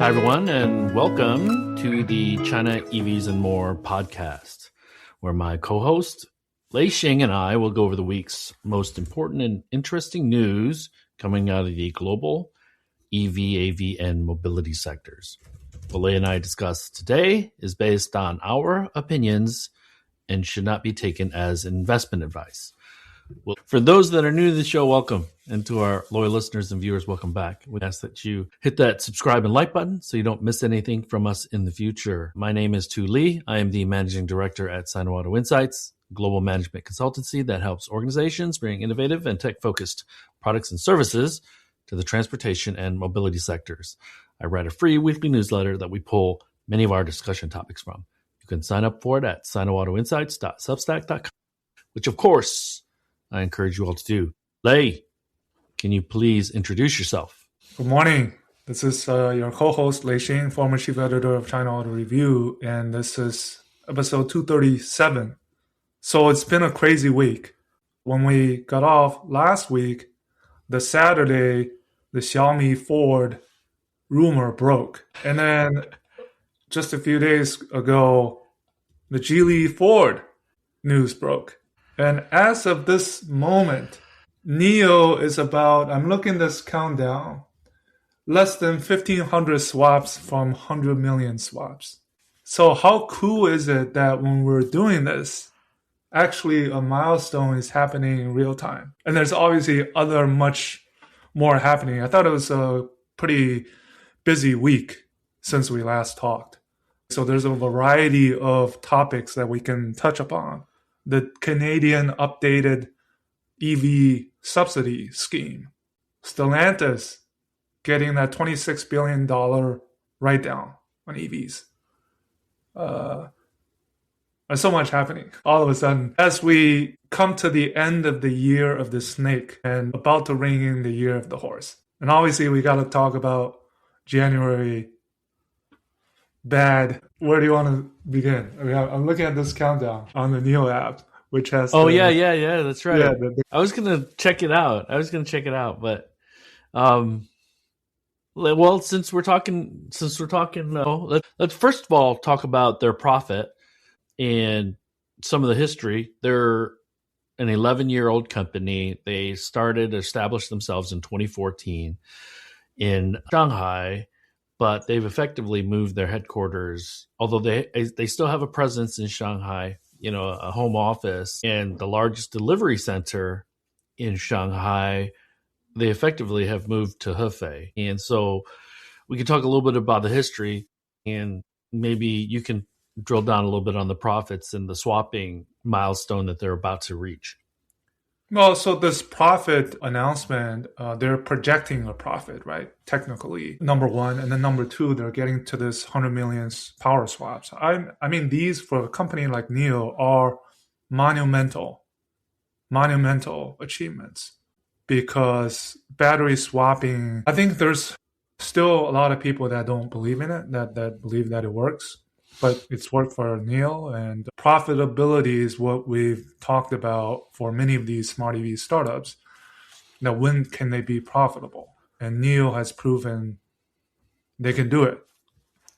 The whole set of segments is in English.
Hi, everyone, and welcome to the China EVs More podcast, where my co-host, Lei Xing, and I will go over the week's most important and interesting news coming out of the global EV, AV, and mobility sectors. What Lei and I discuss today is based on our opinions and should not be taken as investment advice. Well, for those that are new to the show, welcome. And to our loyal listeners and viewers, welcome back. We ask that you hit that subscribe and like button so you don't miss anything from us in the future. My name is Tu Li. I am the managing director at Sino Auto Insights, global management consultancy that helps organizations bring innovative and tech-focused products and services to the transportation and mobility sectors. I write a free weekly newsletter that we pull many of our discussion topics from. You can sign up for it at sinoautoinsights.substack.com, which, of course, I encourage you all to do. Lei, can you please introduce yourself? Good morning. This is your co-host, Lei Xing, former chief editor of China Auto Review, and this is episode 237. So it's been a crazy week. When we got off last week, the Saturday, the Xiaomi Ford rumor broke. And then just a few days ago, the Geely Ford news broke. And as of this moment, NIO is about, I'm looking at this countdown, less than 1,500 swaps from 100 million swaps. So how cool is it that when we're doing this, actually a milestone is happening in real time? And there's obviously other much more happening. I thought it was a pretty busy week since we last talked. So there's a variety of topics that we can touch upon. The Canadian updated EV subsidy scheme. Stellantis getting that $26 billion write-down on EVs. There's so much happening all of a sudden. As we come to the end of the year of the snake and about to ring in the year of the horse. And obviously we got to talk about January bad. Where do you want to begin? I mean, I'm looking at this countdown on the NIO app, which has. Yeah, that's right. Yeah, I was gonna check it out. But, well, since we're talking, let's first of all talk about their profit and some of the history. They're an 11-year-old company. They established themselves in 2014 in Shanghai. But they've effectively moved their headquarters, although they still have a presence in Shanghai, a home office, and the largest delivery center in Shanghai. They effectively have moved to Hefei. And so we can talk a little bit about the history, and maybe you can drill down a little bit on the profits and the swapping milestone that they're about to reach. Well, so this profit announcement, they're projecting a profit, right? Technically, number one. And then number two, they're getting to this 100 million power swaps. I mean, these for a company like NIO are monumental achievements, because battery swapping, I think there's still a lot of people that don't believe in it, that believe that it works. But it's worked for NIO, and profitability is what we've talked about for many of these smart EV startups. Now, when can they be profitable? And NIO has proven they can do it.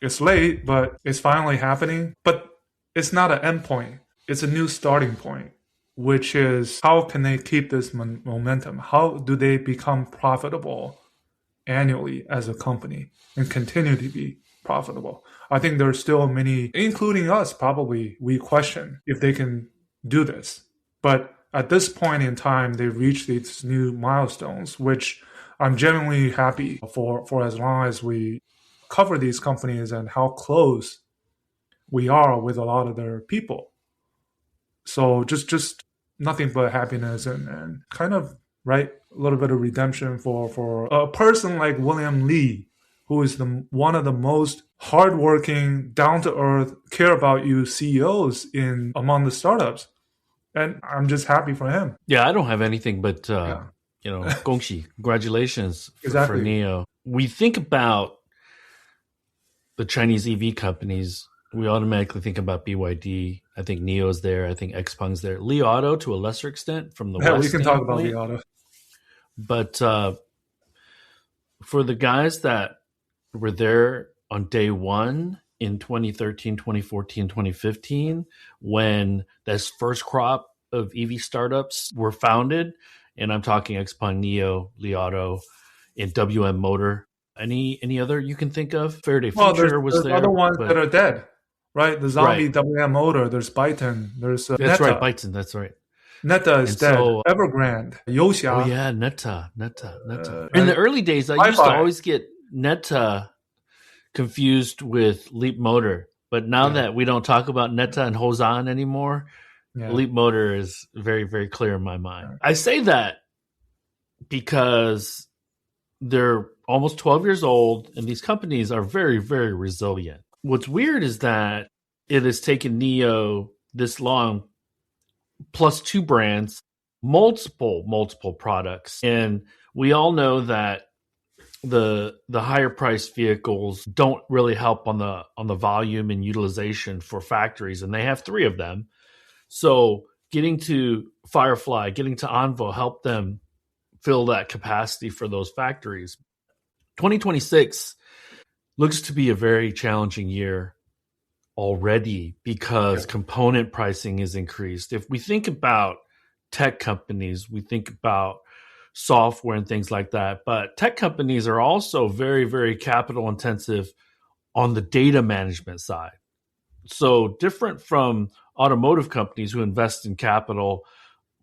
It's late, but it's finally happening. But it's not an end point. It's a new starting point, which is how can they keep this momentum? How do they become profitable annually as a company and continue to be profitable? I think there's still many, including us, probably, we question if they can do this. But at this point in time, they've reached these new milestones, which I'm genuinely happy for as long as we cover these companies and how close we are with a lot of their people. So just nothing but happiness and kind of, right, a little bit of redemption for a person like William Li, who is one of the most hardworking, down-to-earth, care about you CEOs among the startups. And I'm just happy for him. Yeah, I don't have anything but, gongxi, congratulations for NIO. We think about the Chinese EV companies, we automatically think about BYD. I think NIO's there. I think XPeng's there. Li Auto to a lesser extent from the West. We can talk about Li Auto. But for the guys that were there on day one in 2013, 2014, 2015, when this first crop of EV startups were founded. And I'm talking XPeng, NIO, Li Auto, and WM Motor. Any other you can think of? Faraday Well, Future was there's there, other ones that but are dead, right? The right. zombie WM Motor, there's Byton, there's That's right, Neta. Byton, that's right. Neta is And dead. so, Evergrande, oh Yoxia, yeah, Neta. In the early days, I used to Wi-Fi. always get Neta confused with Leap Motor. But now Yeah, that we don't talk about Neta and Hozan anymore, yeah, Leap Motor is very, very clear in my mind. yeah. I say that because they're almost 12 years old and these companies are very, very resilient. What's weird is that it has taken NIO this long, plus two brands, multiple products. And we all know that the higher priced vehicles don't really help on the volume and utilization for factories, and they have three of them. So getting to Firefly, getting to Envo help them fill that capacity for those factories. 2026 looks to be a very challenging year already because component pricing is increased. If we think about tech companies, we think about software and things like that, but tech companies are also very, very capital intensive on the data management side. So different from automotive companies who invest in capital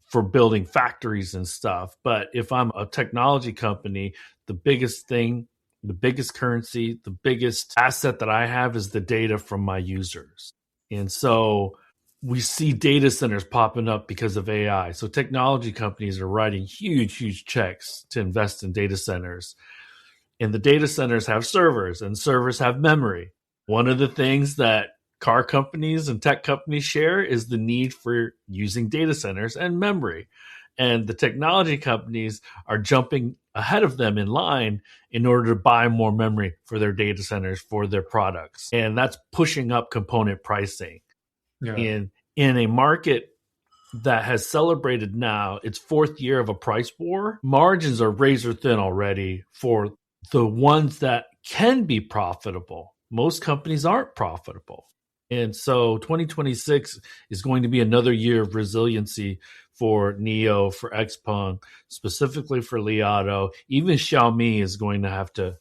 for building factories and stuff. But if I'm a technology company, the biggest thing, the biggest currency, the biggest asset that I have is the data from my users. And so we see data centers popping up because of AI. So technology companies are writing huge checks to invest in data centers. And the data centers have servers, and servers have memory. One of the things that car companies and tech companies share is the need for using data centers and memory. And the technology companies are jumping ahead of them in line in order to buy more memory for their data centers, for their products. And that's pushing up component pricing. Yeah. In a market that has celebrated now its fourth year of a price war, margins are razor thin already for the ones that can be profitable. Most companies aren't profitable. And so 2026 is going to be another year of resiliency for NIO, for XPeng, specifically for Li Auto. Even Xiaomi is going to have to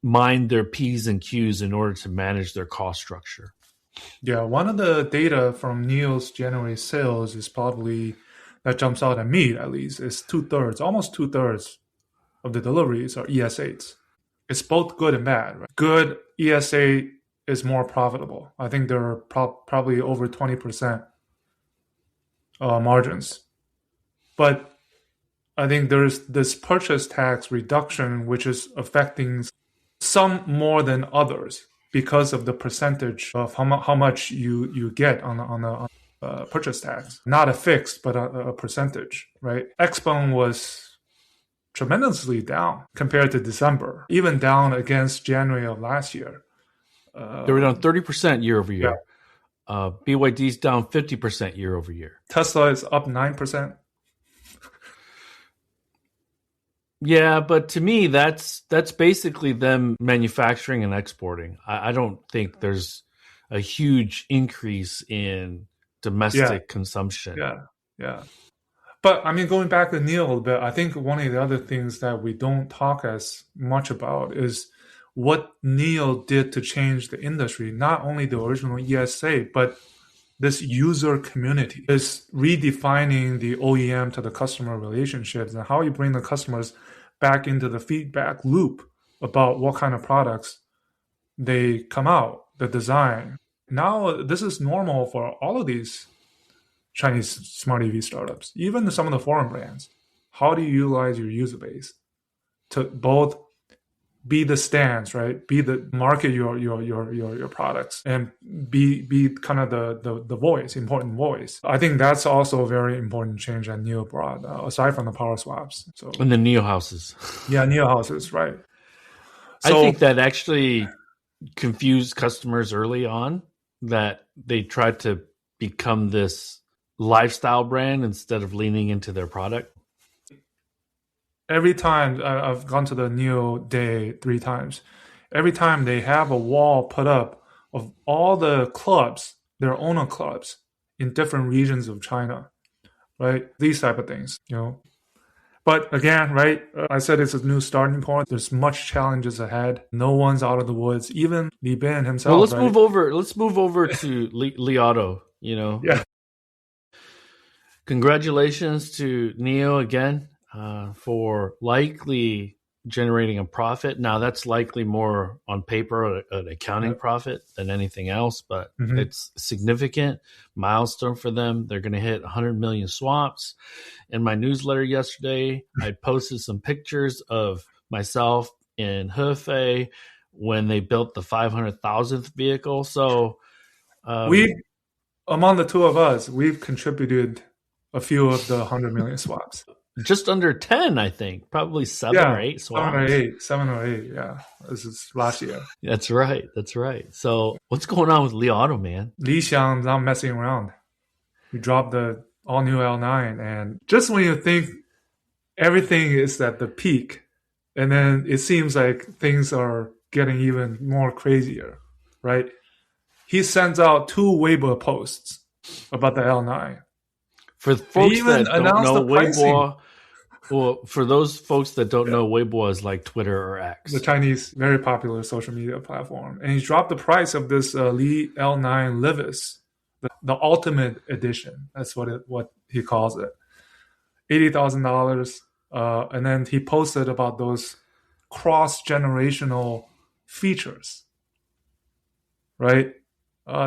mind their P's and Q's in order to manage their cost structure. Yeah, one of the data from NIO's January sales is probably, that jumps out at me at least, is almost two-thirds of the deliveries are ES8s. It's both good and bad, right? Good ES8 is more profitable. I think there are probably over 20% margins. But I think there's this purchase tax reduction, which is affecting some more than others because of the percentage of how much you get on a purchase tax. Not a fixed, but a percentage, right? XPeng was tremendously down compared to December, even down against January of last year. They were down 30% year over year. Yeah. BYD's down 50% year over year. Tesla is up 9%. Yeah, but to me, that's basically them manufacturing and exporting. I don't think there's a huge increase in domestic consumption. Yeah. But I mean, going back to NIO a little bit, I think one of the other things that we don't talk as much about is what NIO did to change the industry. Not only the original ES8, but this user community is redefining the OEM to the customer relationships and how you bring the customers back into the feedback loop about what kind of products they come out, the design. Now, this is normal for all of these Chinese smart EV startups, even some of the foreign brands. How do you utilize your user base to both be the stance, right? Be the market your products and be kind of the voice, important voice. I think that's also a very important change that NIO brought, aside from the power swaps. So And the NIO houses. Yeah, NIO houses, right. So, I think that actually confused customers early on, that they tried to become this lifestyle brand instead of leaning into their product. Every time I've gone to the NIO day 3 times, every time they have a wall put up of all the clubs, their owner clubs in different regions of China, right? These type of things, you know. But again, right, I said it's a new starting point. There's much challenges ahead. No one's out of the woods. Even Li Bin himself, Well, let's right? move over to Li Auto, you know. Yeah. Congratulations to NIO again for likely generating a profit. Now, that's likely more on paper an accounting profit than anything else, but it's significant milestone for them. They're going to hit 100 million swaps. In my newsletter yesterday, I posted some pictures of myself in Hefei when they built the 500,000th vehicle. So among the two of us, we've contributed a few of the 100 million swaps. Just under 10, I think. Probably 7 or 8 swaps. 7 or 8, yeah. This is last year. That's right. So what's going on with Li Auto, man? Li Xiang's not messing around. We dropped the all-new L9, and just when you think everything is at the peak, and then it seems like things are getting even more crazier, right? He sends out 2 Weibo posts about the L9. For folks that don't know Weibo, well, for those folks that don't know, Weibo is like Twitter or X. The Chinese very popular social media platform. And he dropped the price of this Li L9 Livis, the ultimate edition. That's what he calls it. $80,000. And then he posted about those cross-generational features, right?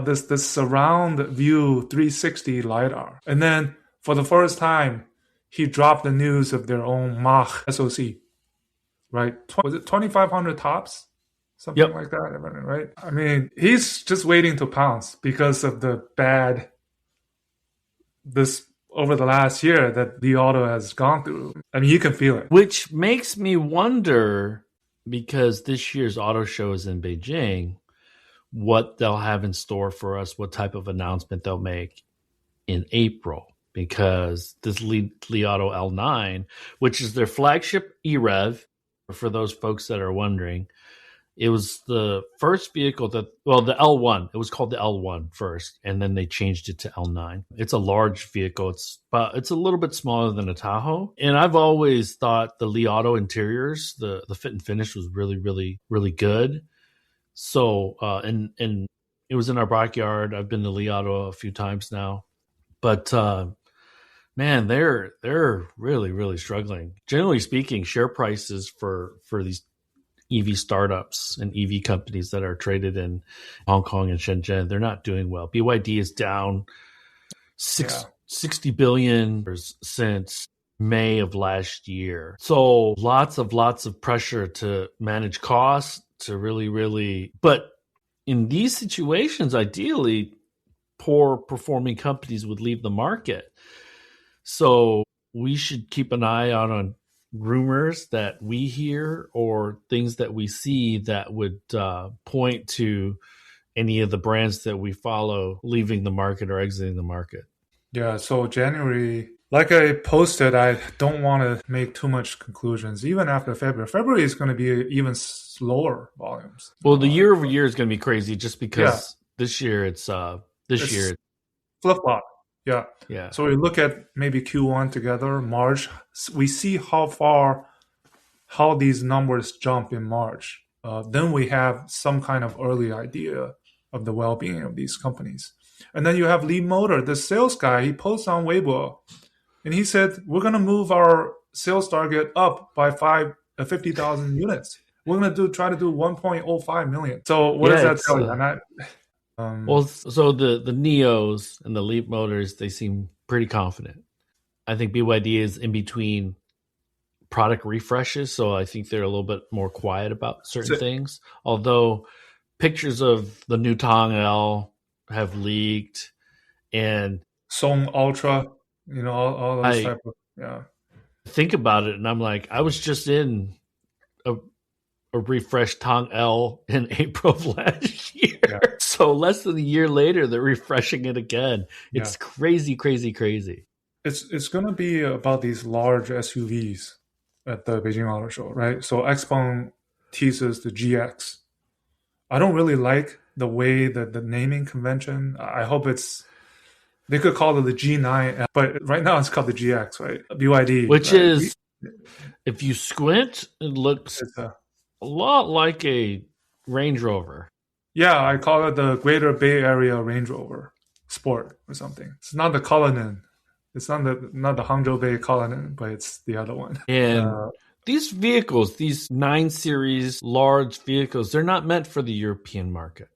This surround view 360 LiDAR. And then for the first time, he dropped the news of their own Mach SoC, right? Was it 2,500 tops? Something like that, right? I mean, he's just waiting to pounce because of the this over the last year that the auto has gone through. I mean, you can feel it. Which makes me wonder, because this year's auto show is in Beijing, what they'll have in store for us, what type of announcement they'll make in April. Because this Li Auto L9, which is their flagship EREV, for those folks that are wondering, it was the first vehicle the L1. It was called the L1 first, and then they changed it to L9. It's a large vehicle. It's a little bit smaller than a Tahoe. And I've always thought the Li Auto interiors, the fit and finish was really, really, really good. So, and it was in our backyard. I've been to Li Auto a few times now, but man, they're really, really struggling. Generally speaking, share prices for these EV startups and EV companies that are traded in Hong Kong and Shenzhen, they're not doing well. BYD is down 60 billion since May of last year. So lots of pressure to manage costs, to really, but in these situations, ideally, poor performing companies would leave the market. So we should keep an eye out on rumors that we hear or things that we see that would point to any of the brands that we follow leaving the market or exiting the market. Yeah, so January, like I posted, I don't want to make too much conclusions. Even after February. February is going to be even slower volumes. Well, the year over year is going to be crazy just because this year it's flip-flop. Yeah. So we look at maybe Q1 together, March. We see how these numbers jump in March. Then we have some kind of early idea of the well-being of these companies. And then you have Li Motor, the sales guy. He posts on Weibo, and he said, we're going to move our sales target up by 50,000 units. We're going to try to do 1.05 million. So what does that tell you? So the NIOs and the Leap Motors, they seem pretty confident. I think BYD is in between product refreshes, so I think they're a little bit more quiet about certain things. Although pictures of the new Tong L have leaked, and Song Ultra, all those type of think about it, and I'm like, I was just in a refreshed Tong L in April of last year. Yeah. So less than a year later, they're refreshing it again. It's crazy. It's going to be about these large SUVs at the Beijing Auto Show, right? So XPeng teases the GX, I don't really like the way that the naming convention. I hope they could call it the G9, but right now it's called the GX, right? BYD, Which right? is, if you squint, it looks a lot like a Range Rover. Yeah, I call it the Greater Bay Area Range Rover Sport or something. It's not the Cullinan. It's not the Hangzhou Bay Cullinan, but it's the other one. And these vehicles, these 9 Series large vehicles, they're not meant for the European market.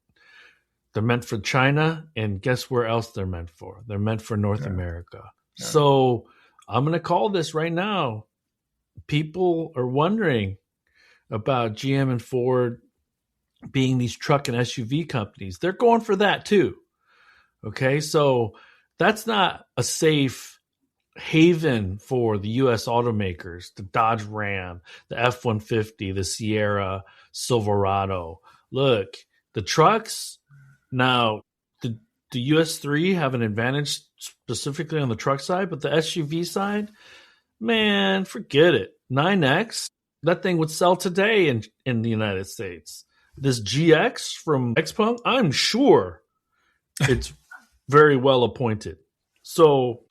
They're meant for China, and guess where else they're meant for? They're meant for North America. Yeah. So I'm going to call this right now. People are wondering about GM and Ford being these truck and SUV companies. They're going for that too. Okay, so that's not a safe haven for the U.S. automakers, the Dodge Ram, the F-150, the Sierra, Silverado. Look, the trucks, now the US3 have an advantage specifically on the truck side, but the SUV side, man, forget it. 9X, that thing would sell today in the United States. This GX from Xpeng, I'm sure it's very well appointed. So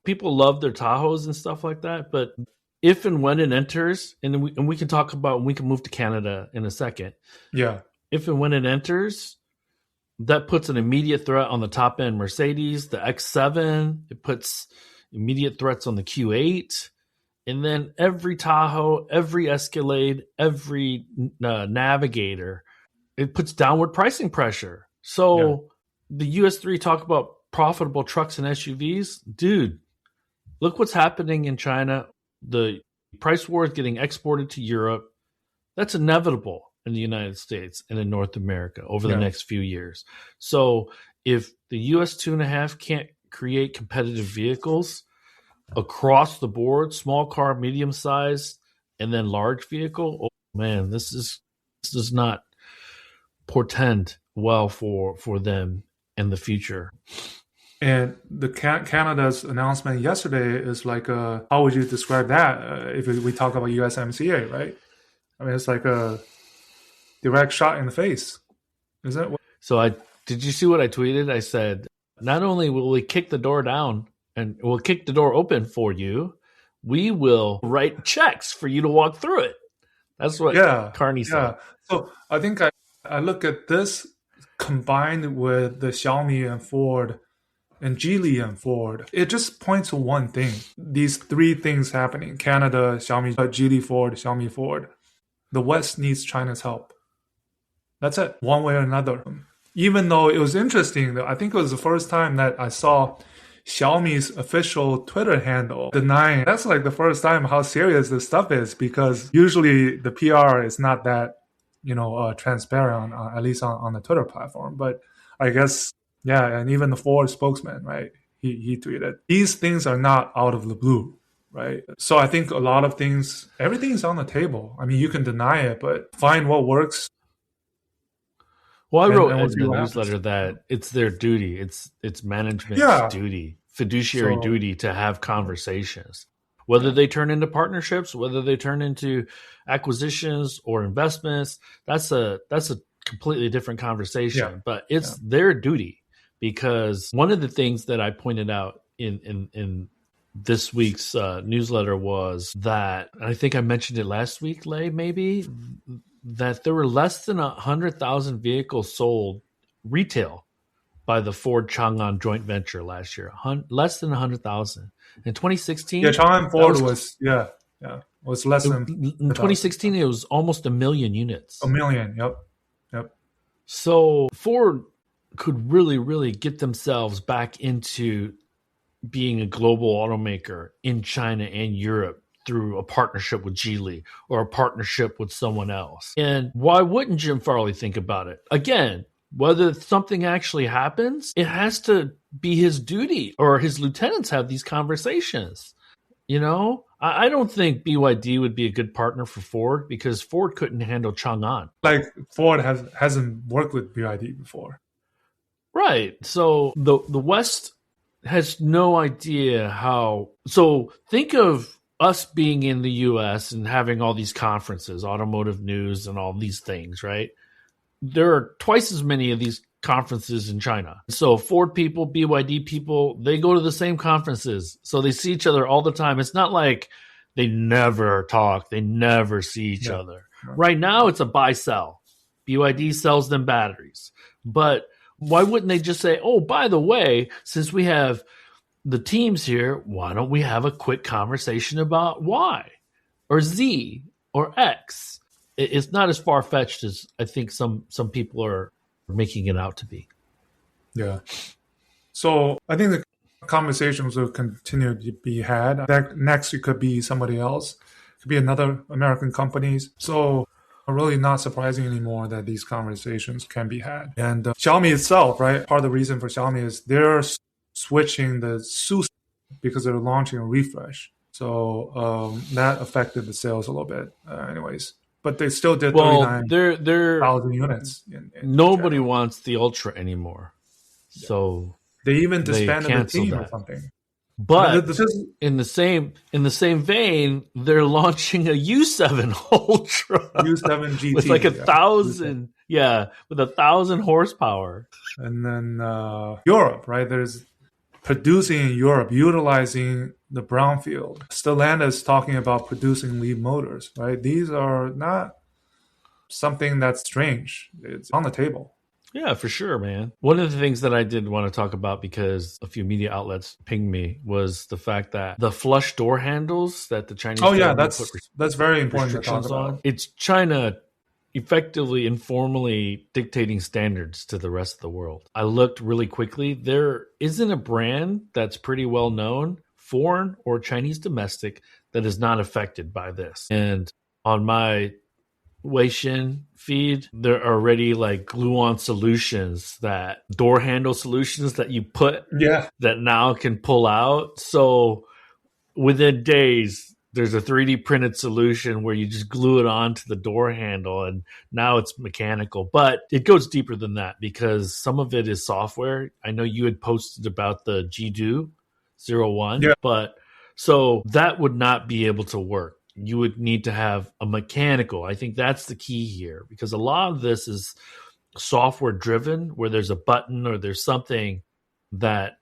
people love their Tahoes and stuff like that, but if and when it enters, and we can talk about, we can move to Canada in a second. Yeah. If and when it enters, that puts an immediate threat on the top end Mercedes, the X7. It puts immediate threats on the Q8. And then every Tahoe, every Escalade, every Navigator, it puts downward pricing pressure. So the US3 talk about profitable trucks and SUVs. Dude, look what's happening in China. The price war is getting exported to Europe. That's inevitable in the United States and in North America over the next few years. So if the US 2.5 can't create competitive vehicles across the board, small car, medium size, and then large vehicle, oh man, this does not portend well for them in the future. And the Canada's announcement yesterday is like, how would you describe that if we talk about USMCA, right? I mean, it's like a direct shot in the face, isn't it? So did you see what I tweeted? I said, not only will we kick the door down and we'll kick the door open for you, we will write checks for you to walk through it. That's what Carney said. Yeah. So I think I look at this combined with the Xiaomi and Ford and Geely and Ford. It just points to one thing. These 3 things happening: Canada, Xiaomi, Geely, Ford, Xiaomi, Ford. The West needs China's help. That's it, one way or another. Even though it was interesting, I think it was the first time that I saw Xiaomi's official Twitter handle denying. That's like the first time how serious this stuff is, because usually the PR is not that, transparent, at least on the Twitter platform. But I guess, and even the Ford spokesman, right, he tweeted, these things are not out of the blue, right? So I think a lot of things, everything's on the table. I mean, you can deny it, but find what works. Well, I wrote in the newsletter that it's their duty. It's management's duty, fiduciary duty to have conversations. Whether they turn into partnerships, whether they turn into acquisitions or investments, that's a completely different conversation. Yeah. But it's their duty, because one of the things that I pointed out in this week's newsletter was that, and I think I mentioned it last week, Lei, maybe, that there were less than 100,000 vehicles sold retail by the Ford Chang'an joint venture last year. Less than 100,000. In 2016, Chang'an Ford was less than. In 2016, it was almost 1 million units. 1 million, yep. So Ford could really, really get themselves back into being a global automaker in China and Europe through a partnership with Geely or a partnership with someone else. And why wouldn't Jim Farley think about it? Again, whether something actually happens, it has to be his duty, or his lieutenants have these conversations. I don't think BYD would be a good partner for Ford, because Ford couldn't handle Chang'an. Like Ford hasn't worked with BYD before. Right. So the West has no idea how. So think of us being in the US and having all these conferences, automotive news and all these things, right? there are twice as many of these conferences in China. So Ford people, BYD people, they go to the same conferences. So they see each other all the time. It's not like they never talk, they never see each other. Right now, it's a buy sell. BYD sells them batteries. But why wouldn't they just say, oh, by the way, since we have the teams here, why don't we have a quick conversation about Y or Z or X? It's not as far-fetched as I think some people are making it out to be. Yeah. So I think the conversations will continue to be had. Next, it could be somebody else. It could be another American companies. So really not surprising anymore that these conversations can be had. And Xiaomi itself, right? Part of the reason for Xiaomi is they're switching the SUS because they're launching a refresh. So that affected the sales a little bit anyways. But they still did 39,000 units. Nobody wants the Ultra anymore. Yeah. So they even disbanded the team or something. But in the same vein, they're launching a U7 Ultra, U7 GT with like 1,000, with 1,000 horsepower. And then Europe, right? There's producing in Europe, utilizing the brownfield. Stellantis is talking about producing lead motors, right? These are not something that's strange. It's on the table. Yeah, for sure, man. One of the things that I did want to talk about, because a few media outlets pinged me, was the fact that the flush door handles that the Chinese that's very important to talk about. It's China effectively, informally dictating standards to the rest of the world. I looked really quickly. There isn't a brand that's pretty well known, foreign or Chinese domestic, that is not affected by this. And on my Lei Xing feed, there are already like glue-on solutions, that door handle solutions that you put that now can pull out. So within days, there's a 3D printed solution where you just glue it onto the door handle, and now it's mechanical. But it goes deeper than that, because some of it is software. I know you had posted about the Jidu 01, but so that would not be able to work. You would need to have a mechanical. I think that's the key here, because a lot of this is software driven, where there's a button or there's something that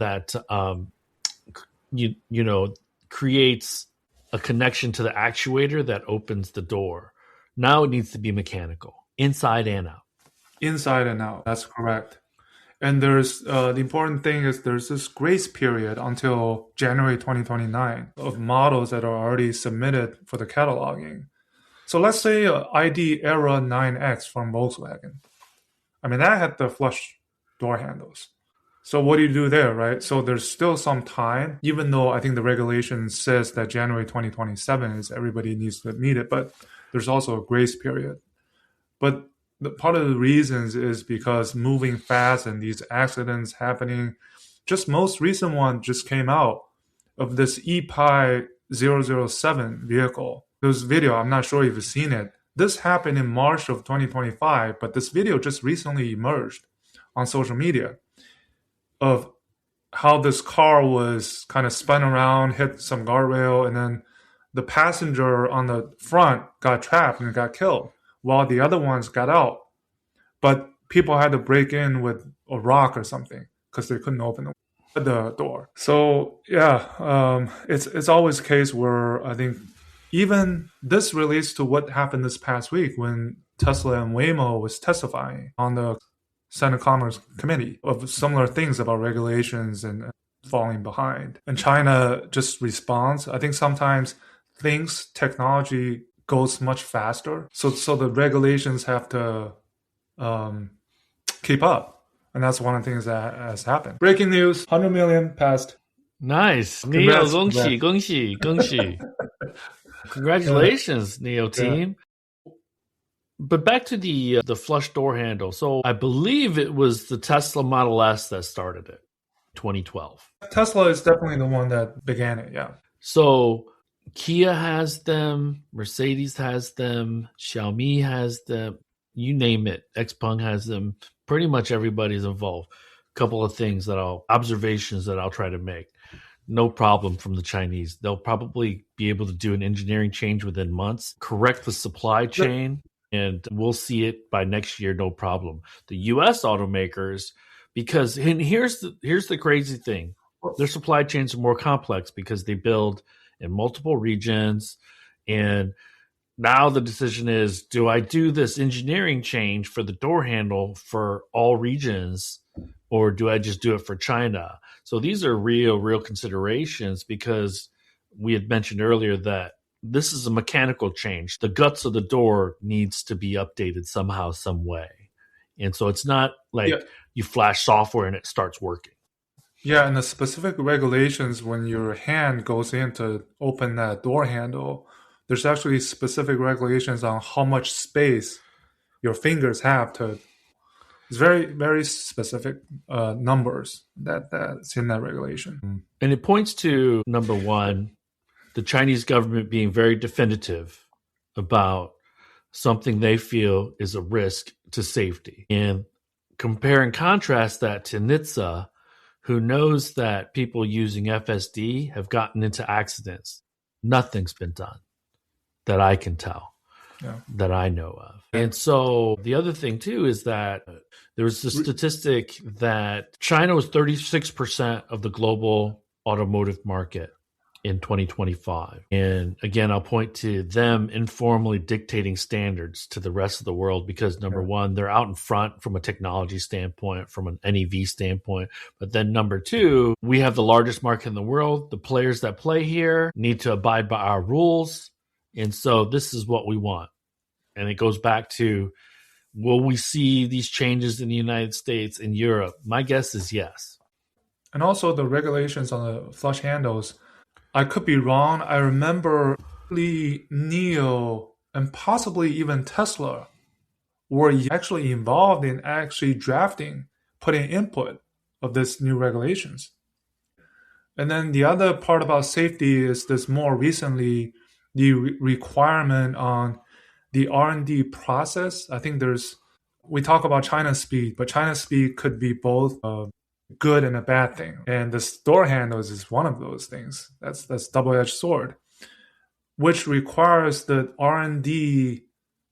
creates a connection to the actuator that opens the door. Now it needs to be mechanical, inside and out. Inside and out. That's correct. And there's the important thing is there's this grace period until January 2029 of models that are already submitted for the cataloging. So let's say ID Era 9X from Volkswagen. I mean, that had the flush door handles. So what do you do there, right? So there's still some time, even though I think the regulation says that January 2027 is everybody needs to meet it, but there's also a grace period. But part of the reasons is because moving fast and these accidents happening. Just most recent one just came out of this EPI 007 vehicle. There's video, I'm not sure if you've seen it. This happened in March of 2025, but this video just recently emerged on social media of how this car was kind of spun around, hit some guardrail, and then the passenger on the front got trapped and got killed, while the other ones got out. But people had to break in with a rock or something because they couldn't open the door. So it's always a case where I think even this relates to what happened this past week when Tesla and Waymo was testifying on the Senate Commerce Committee of similar things about regulations and falling behind. And China just responds. I think sometimes technology goes much faster. So the regulations have to keep up. And that's one of the things that has happened. Breaking news, 100 million passed. Nice. NIO, 恭喜恭喜恭喜. Congratulations, NIO team. But back to the flush door handle. So I believe it was the Tesla Model S that started it, 2012. Tesla is definitely the one that began it, yeah. So Kia has them, Mercedes has them, Xiaomi has them, you name it. Xpeng has them. Pretty much everybody's involved. A couple of observations that I'll try to make. No problem from the Chinese. They'll probably be able to do an engineering change within months, correct the supply chain. and we'll see it by next year, no problem. The U.S. automakers, because and here's the crazy thing. Their supply chains are more complex because they build in multiple regions. And now the decision is, do I do this engineering change for the door handle for all regions, or do I just do it for China? So these are real considerations, because we had mentioned earlier that this is a mechanical change. The guts of the door needs to be updated somehow, some way. And so it's not like you flash software and it starts working. Yeah, and the specific regulations when your hand goes in to open that door handle, there's actually specific regulations on how much space your fingers have to. It's very specific numbers that's in that regulation. And it points to, number one, the Chinese government being very definitive about something they feel is a risk to safety. And compare and contrast that to NHTSA, who knows that people using FSD have gotten into accidents. Nothing's been done that I can tell, that I know of. And so the other thing, too, is that there was the statistic that China was 36% of the global automotive market in 2025. And again, I'll point to them informally dictating standards to the rest of the world because, number one, they're out in front from a technology standpoint, from an NEV standpoint. But then number two, we have the largest market in the world. The players that play here need to abide by our rules. And so this is what we want. And it goes back to, will we see these changes in the United States and Europe? My guess is yes. And also the regulations on the flush handles, I could be wrong. I remember NIO and possibly even Tesla were actually involved in actually drafting, putting input of this new regulations. And then the other part about safety is this more recently, the requirement on the R&D process. I think we talk about China speed, but China speed could be both good and a bad thing. And the door handles is one of those things. That's double-edged sword, which requires the R&D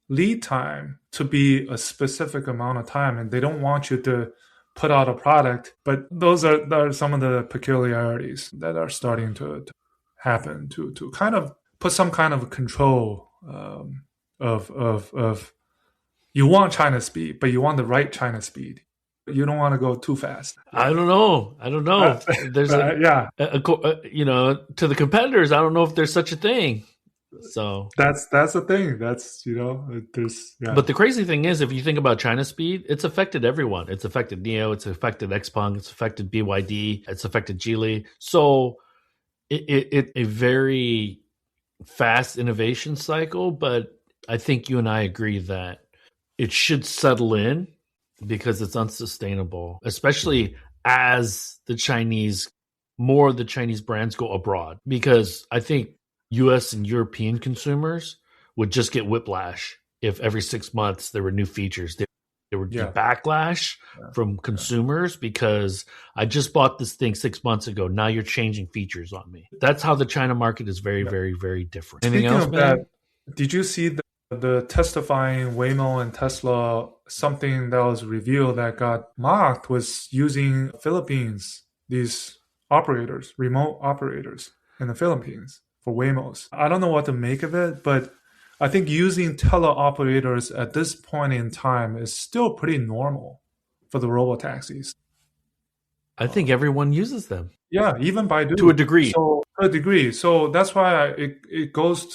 lead time to be a specific amount of time. And they don't want you to put out a product, but those are some of the peculiarities that are starting to happen to kind of put some kind of control of you want China speed, but you want the right China speed. You don't want to go too fast. I don't know. There's to the competitors, I don't know if there's such a thing. So that's the thing. There's. Yeah. But the crazy thing is, if you think about China speed, it's affected everyone. It's affected NIO. It's affected XPeng. It's affected BYD. It's affected Geely. So it's a very fast innovation cycle. But I think you and I agree that it should settle in, because it's unsustainable, especially as more of the Chinese brands go abroad. Because I think US and European consumers would just get whiplash if every 6 months there were new features. There would be backlash from consumers because I just bought this thing 6 months ago. Now you're changing features on me. That's how the China market is very, very, very different. Anything else, of that, did you see the testifying Waymo and Tesla, something that was revealed that got mocked was using Philippines, these operators, remote operators in the Philippines for Waymos. I don't know what to make of it, but I think using teleoperators at this point in time is still pretty normal for the robotaxis. I think everyone uses them. Yeah, even Baidu. To a degree. So that's why it goes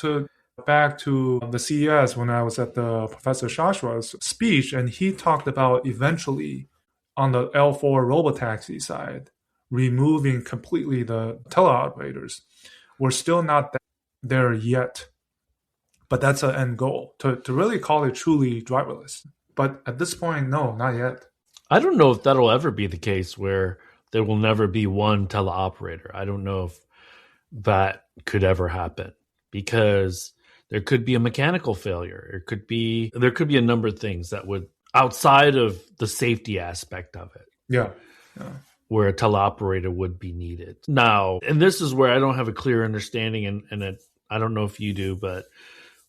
back to the CES when I was at the Professor Shashua's speech, and he talked about eventually on the L4 robotaxi side, removing completely the teleoperators. We're still not there yet, but that's an end goal, to really call it truly driverless. But at this point, no, not yet. I don't know if that'll ever be the case where there will never be one teleoperator. I don't know if that could ever happen, because there could be a mechanical failure. There could be a number of things that would, outside of the safety aspect of it. Yeah. Where a teleoperator would be needed. Now, and this is where I don't have a clear understanding, and I don't know if you do, but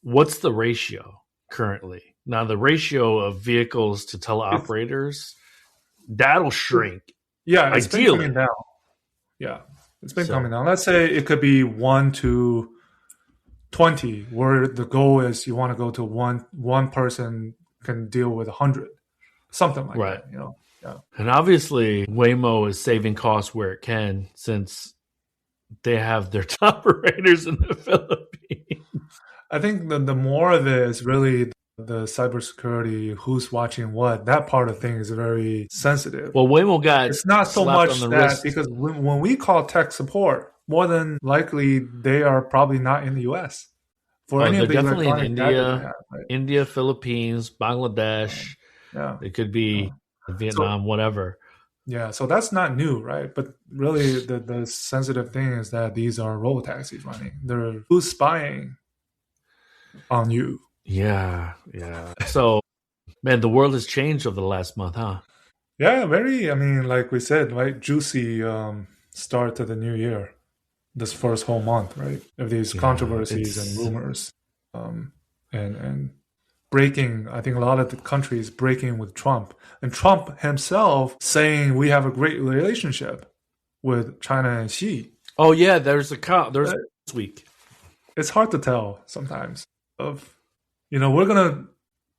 what's the ratio currently Now the ratio of vehicles to It's, teleoperators, that'll shrink yeah, it's been coming ideally. down. Yeah, it's been coming So down. Let's say it could be 1 to 20, where the goal is you want to go to one person can deal with 100, something like right. that. You know. Yeah. And obviously Waymo is saving costs where it can since they have their operators in the Philippines. I think the more of it is really the cybersecurity, who's watching what. That part of thing is very sensitive. Well, Waymo got It's not so slapped on much the that wrist. because when we call tech support, more than likely they are probably not in the U.S. for Oh, any they're of the definitely in electronic gadgets they India, have. Right? India, Philippines, Bangladesh. Yeah. It could Yeah. be So Vietnam, whatever. yeah, so that's not new, right? But really, the sensitive thing is that these are robo taxis running. They're who's spying on you? Yeah, yeah. So, man, the world has changed over the last month, huh? Yeah, very. I mean, like we said, right? Juicy start to the new year. This first whole month, right? Of these Yeah, controversies and it's rumors, and breaking. I think a lot of the countries breaking with Trump, and Trump himself saying we have a great relationship with China and Xi. oh yeah. There's Uh, this week. It's hard to tell sometimes. Of we're gonna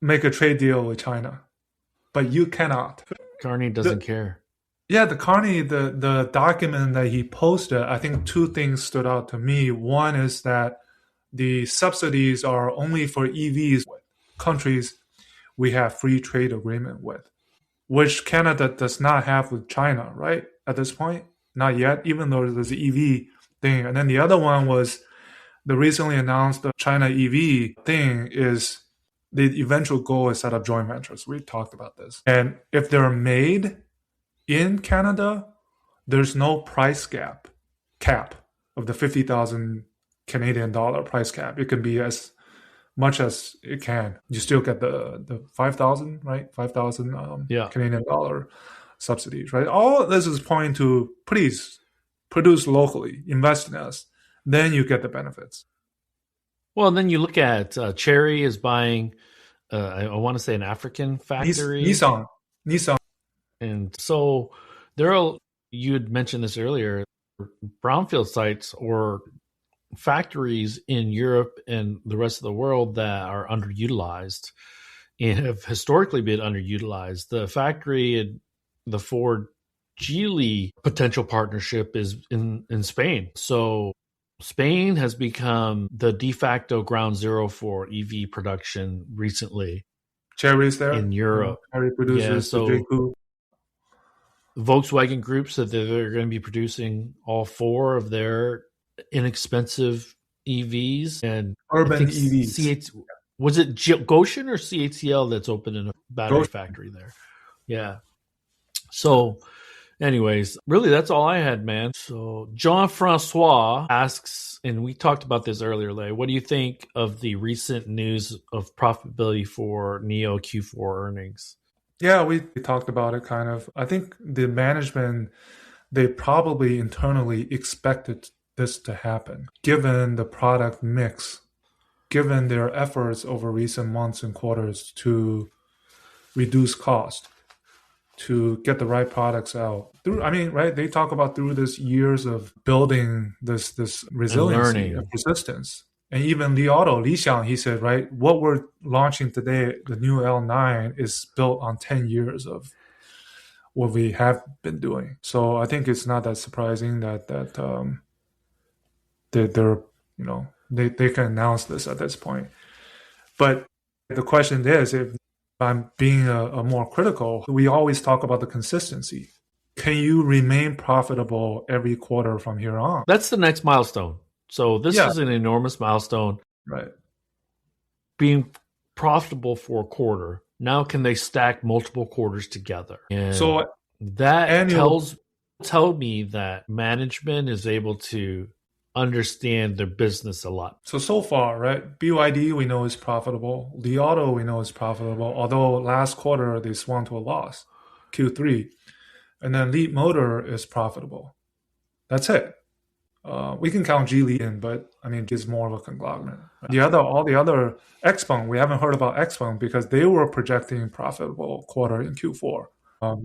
make a trade deal with China, but you cannot. Carney doesn't The, care. yeah, the Carney, the document that he posted, I think two things stood out to me. One is that the subsidies are only for EVs with countries we have free trade agreement with, which Canada does not have with China, right? At this point, not yet, even though there's the EV thing. And then the other one was the recently announced China EV thing is the eventual goal is set up joint ventures. We talked about this. And if they're made in Canada, there's no price cap of the 50,000 Canadian dollar price cap. It can be as much as it can. You still get the 5,000, right? 5,000 Yeah. Canadian dollar subsidies, right? All this is pointing to please produce locally, invest in us, then you get the benefits. Well, and then you look at Cherry is buying. I want to say an African factory, Nissan. and so there are. You had mentioned this earlier. Brownfield sites or factories in Europe and the rest of the world that are underutilized and have historically been underutilized. The factory, the Ford Geely potential partnership is in Spain. So Spain has become the de facto ground zero for EV production recently Cherry's there. in Europe. Cherry Yeah, produces the so JQ. Volkswagen Group said that they're going to be producing all four of their inexpensive EVs, and I Urban think EVs. was it Goshen or CATL that's opening a battery Go. factory there? Yeah. So, anyways, really that's all I had, man. So Jean Francois asks, and we talked about this earlier, Lei, what do you think of the recent news of profitability for NIO Q4 earnings? Yeah, we talked about it kind of. I think the management, they probably internally expected this to happen, given the product mix, given their efforts over recent months and quarters to reduce cost, to get the right products out. Right? They talk about through this years of building this And resiliency and learning. persistence. And even Li Xiang, he said, right, what we're launching today, the new L9, is built on 10 years of what we have been doing. So I think it's not that surprising that they're they can announce this at this point. But the question is, if I'm being a more critical, we always talk about the consistency. Can you remain profitable every quarter from here on? That's the next milestone. So this Yeah, is an enormous milestone, right. being profitable for a quarter. Now can they stack multiple quarters together? And So that annual. tell me that management is able to understand their business a lot. So far, right? BYD we know is profitable. Li Auto we know is profitable. Although last quarter they swung to a loss, Q3, and then Leap Motor is profitable. That's it. We can count Geely in, but I mean, it's more of a conglomerate. All the other Xpeng, we haven't heard about Xpeng because they were projecting profitable quarter in Q4.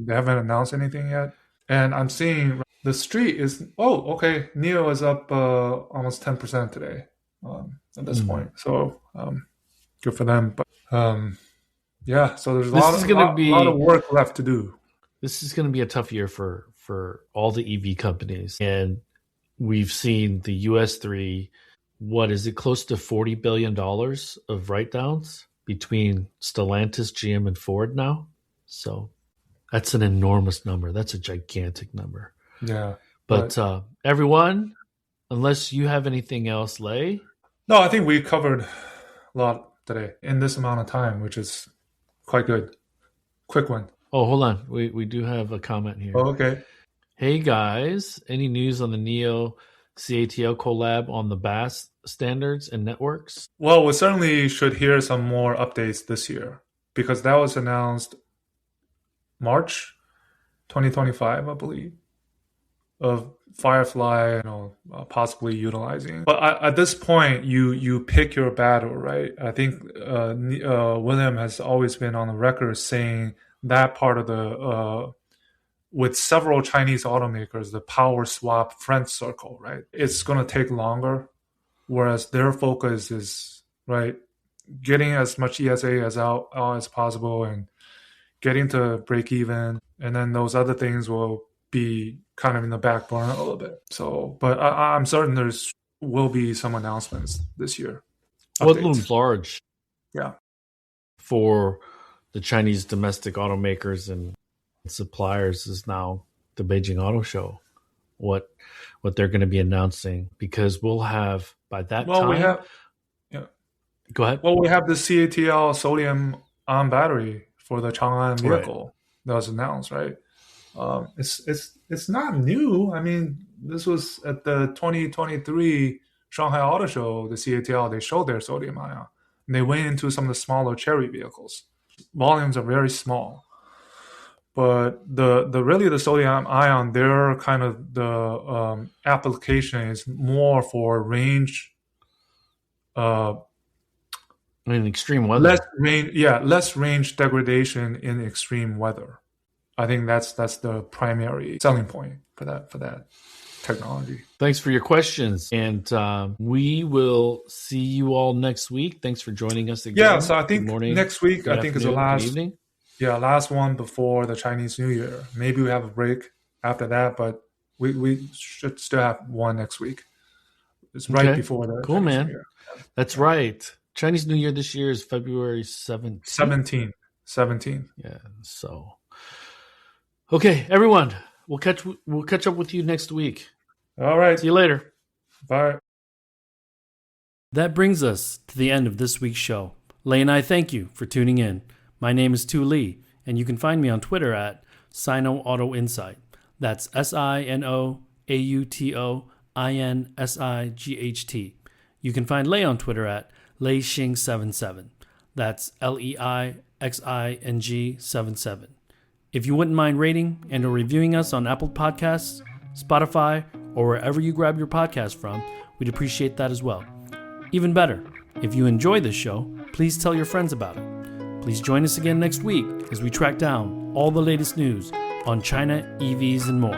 They haven't announced anything yet. And I'm seeing the street is, okay, NIO is up almost 10% today at this point. So good for them. But yeah, so there's a lot of work left to do. This is going to be a tough year for all the EV companies. And we've seen the US3, what is it, close to $40 billion of write-downs between Stellantis, GM, and Ford now. So that's an enormous number. That's a gigantic number. Yeah. But everyone, unless you have anything else, Lei? No, I think we covered a lot today in this amount of time, which is quite good. Quick one. Oh, hold on. We do have a comment here. Oh, okay. Hey, guys. Any news on the NIO CATL collab on the BAS standards and networks? Well, we certainly should hear some more updates this year because that was announced March 2025, I believe, of Firefly, possibly utilizing. But at this point, you pick your battle, right? I think William has always been on the record saying that part of the with several Chinese automakers, the power swap friend circle, right? It's going to take longer, whereas their focus is right getting as much ESA out as possible and getting to break even, and then those other things will be kind of in the back burner a little bit. So, but I'm certain there's will be some announcements this year. What looms large? Yeah, for the Chinese domestic automakers and suppliers is now the Beijing Auto Show. What they're going to be announcing, because we'll have by that time. Go ahead. Well, we have the CATL sodium-ion battery for the Chang'an vehicle that was announced, right? It's not new. I mean, this was at the 2023 Shanghai Auto Show, the CATL, they showed their sodium ion. And they went into some of the smaller Chery vehicles. Volumes are very small. But the sodium ion, their kind of the application is more for range in extreme weather. Less range degradation in extreme weather. I think that's the primary selling point for that technology. Thanks for your questions, and we will see you all next week. Thanks for joining us again. Yeah, so I think next week is the last evening. Yeah, last one before the Chinese New Year. Maybe we have a break after that, but we should still have one next week. It's right before the cool, Chinese man. New Year. That's right. Chinese New Year this year is February 17th. 17th. Yeah. So, okay, everyone, we'll catch up with you next week. All right. See you later. Bye. That brings us to the end of this week's show. Lei and I thank you for tuning in. My name is Tu Lee, and you can find me on Twitter at Sino Auto Insight. That's SinoAutoInsight. You can find Lei on Twitter at Lei Xing 77. That's LEIXING 77. If you wouldn't mind rating and or reviewing us on Apple Podcasts, Spotify, or wherever you grab your podcast from, we'd appreciate that as well. Even better, if you enjoy this show, please tell your friends about it. Please join us again next week as we track down all the latest news on China EVs and more.